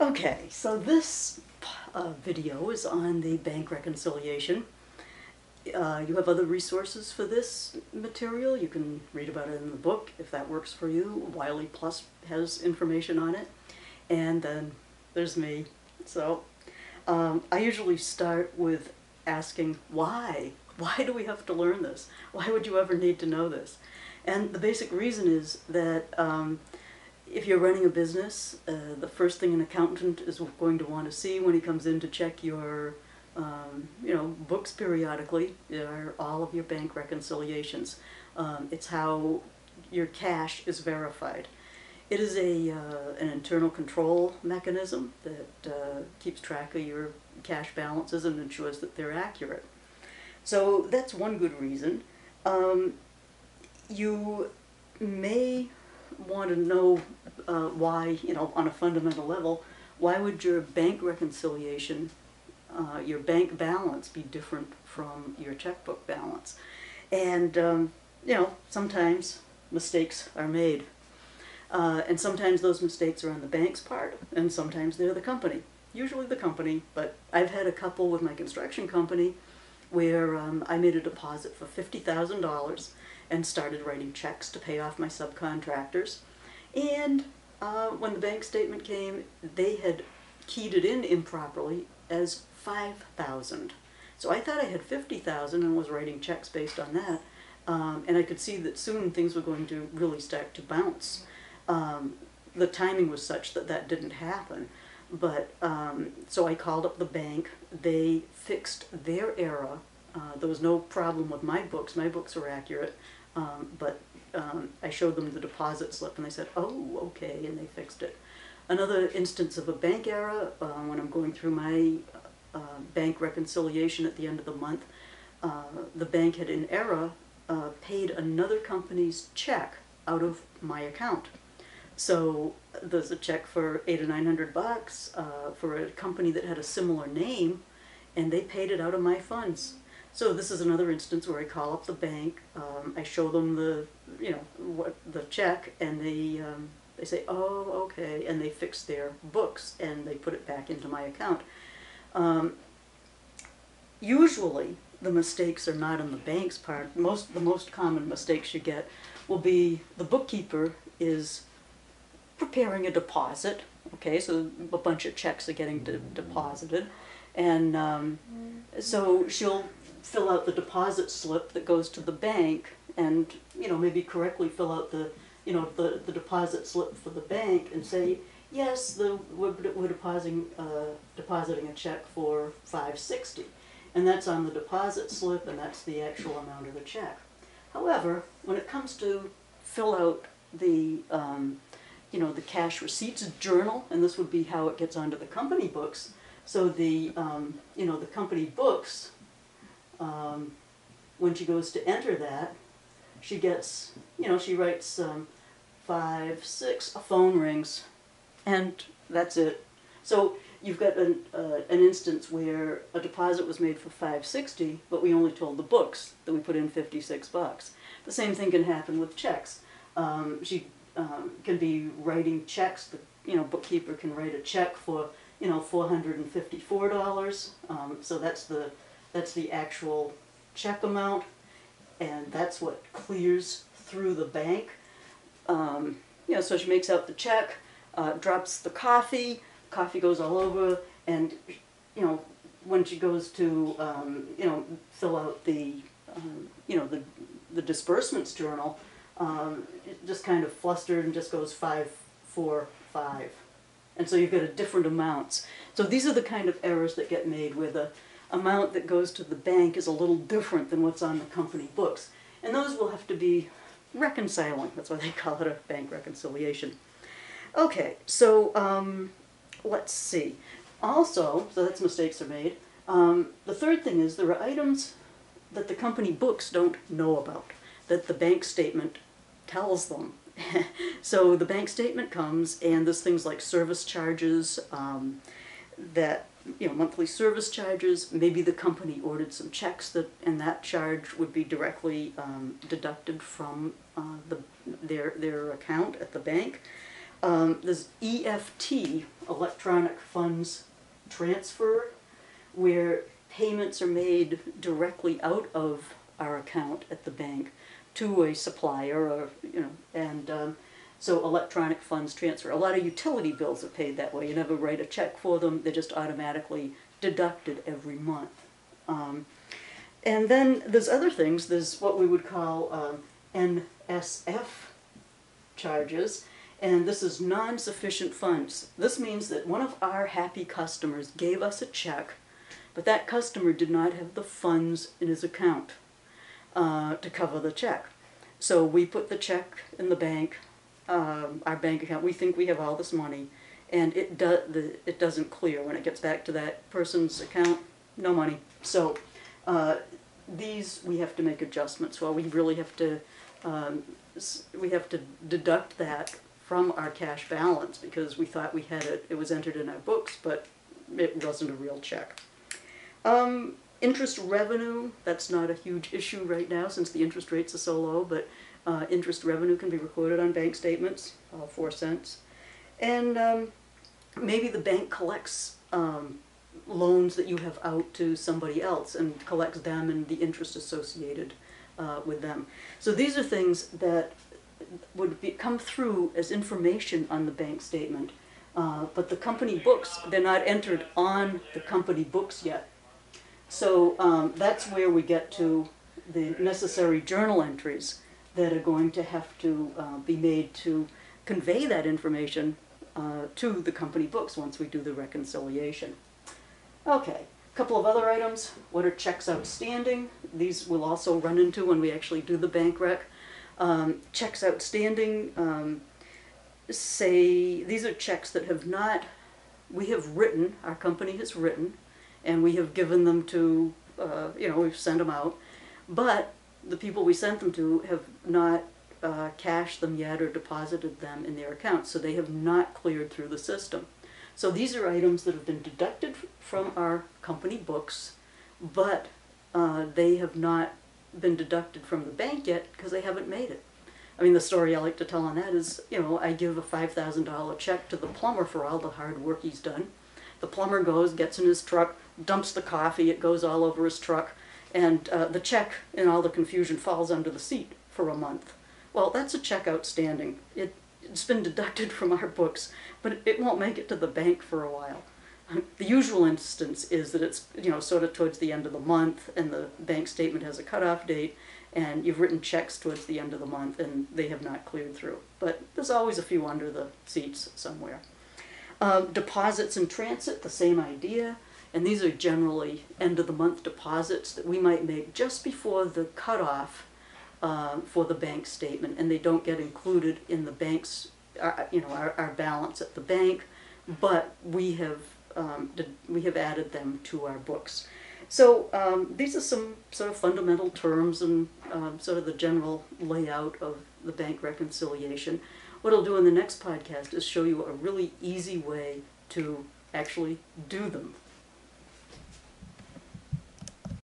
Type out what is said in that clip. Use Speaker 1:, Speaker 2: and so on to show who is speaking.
Speaker 1: Okay, so this video is on the bank reconciliation. You have other resources for this material. You can read about it in the book if that works for you. Wiley Plus has information on it. And then there's me. So I usually start with asking why? Why do we have to learn this? Why would you ever need to know this? And the basic reason is that if you're running a business, the first thing an accountant is going to want to see when he comes in to check your books periodically are all of your bank reconciliations. It's how your cash is verified. It is an internal control mechanism that keeps track of your cash balances and ensures that they're accurate. So that's one good reason. You may want to know why, on a fundamental level, why would your bank reconciliation, your bank balance be different from your checkbook balance? And, sometimes mistakes are made. And sometimes those mistakes are on the bank's part, and sometimes they're the company. Usually the company, but I've had a couple with my construction company where I made a deposit for $50,000 and started writing checks to pay off my subcontractors. And when the bank statement came, they had keyed it in improperly as $5,000. So I thought I had $50,000 and was writing checks based on that. And I could see that soon things were going to really start to bounce. The timing was such that that didn't happen. But so I called up the bank. They fixed their error. There was no problem with my books. My books were accurate. But I showed them the deposit slip and they said, oh, okay, and they fixed it. Another instance of a bank error, when I'm going through my bank reconciliation at the end of the month, the bank had in error paid another company's check out of my account. So there's a check for $800 or $900 for a company that had a similar name, and they paid it out of my funds. So this is another instance where I call up the bank, I show them the check, and they say, oh, okay, and they fix their books and they put it back into my account. Usually the mistakes are not on the bank's part. The most common mistakes you get will be the bookkeeper is preparing a deposit. Okay, so a bunch of checks are getting deposited, and so she'll fill out the deposit slip that goes to the bank, and maybe correctly fill out the deposit slip for the bank and say, yes, we're depositing a check for $560, and that's on the deposit slip, and that's the actual amount of the check. However, when it comes to fill out the the cash receipts journal, and this would be how it gets onto the company books. So the the company books, when she goes to enter that, she gets, she writes 5, 6, a phone rings, and that's it. So you've got an instance where a deposit was made for $560, but we only told the books that we put in $56. The same thing can happen with checks. She can be writing checks. The bookkeeper can write a check for $454. So that's the actual check amount, and that's what clears through the bank. So she makes out the check, drops the coffee. Coffee goes all over, and when she goes to fill out the the disbursements journal, it just kind of flustered and just goes 545, and so you've got a different amounts. So these are the kind of errors that get made where the amount that goes to the bank is a little different than what's on the company books, and those will have to be reconciling. That's why they call it a bank reconciliation. Okay, so let's see. Also, so that's mistakes are made. The third thing is there are items that the company books don't know about, that the bank statement tells them. So the bank statement comes, and there's things like service charges, that monthly service charges. Maybe the company ordered some checks and that charge would be directly deducted from their account at the bank. There's EFT, electronic funds transfer, where payments are made directly out of our account at the bank to a supplier, or and so electronic funds transfer. A lot of utility bills are paid that way. You never write a check for them; they're just automatically deducted every month. And then there's other things. There's what we would call NSF charges, and this is non-sufficient funds. This means that one of our happy customers gave us a check, but that customer did not have the funds in his account to cover the check. So we put the check in the bank, our bank account. We think we have all this money, and it doesn't clear. When it gets back to that person's account, no money. So these we have to make adjustments. Well, we really have to deduct that from our cash balance because we thought we had it. It was entered in our books, but it wasn't a real check. Interest revenue, that's not a huge issue right now since the interest rates are so low, but interest revenue can be recorded on bank statements, 4 cents. And maybe the bank collects loans that you have out to somebody else and collects them and the interest associated with them. So these are things that would come through as information on the bank statement, but the company books, they're not entered on the company books yet. So that's where we get to the necessary journal entries that are going to have to be made to convey that information to the company books once we do the reconciliation. Okay, a couple of other items. What are checks outstanding? These we'll also run into when we actually do the bank rec. Checks outstanding, say these are checks that have not, we have written, our company has written, and we have given them to, we've sent them out, but the people we sent them to have not cashed them yet or deposited them in their accounts, so they have not cleared through the system. So these are items that have been deducted from our company books, but they have not been deducted from the bank yet because they haven't made it. I mean, the story I like to tell on that is, I give a $5,000 check to the plumber for all the hard work he's done. The plumber goes, gets in his truck, dumps the coffee, it goes all over his truck, and the check, in all the confusion, falls under the seat for a month. Well, that's a check outstanding. It's been deducted from our books, but it won't make it to the bank for a while. The usual instance is that it's, sort of towards the end of the month, and the bank statement has a cutoff date, and you've written checks towards the end of the month, and they have not cleared through. But there's always a few under the seats somewhere. Deposits in transit, the same idea, and these are generally end-of-the-month deposits that we might make just before the cutoff for the bank statement, and they don't get included in the bank's, our balance at the bank, but we have added them to our books. So these are some sort of fundamental terms and sort of the general layout of the bank reconciliation. What I'll do in the next podcast is show you a really easy way to actually do them.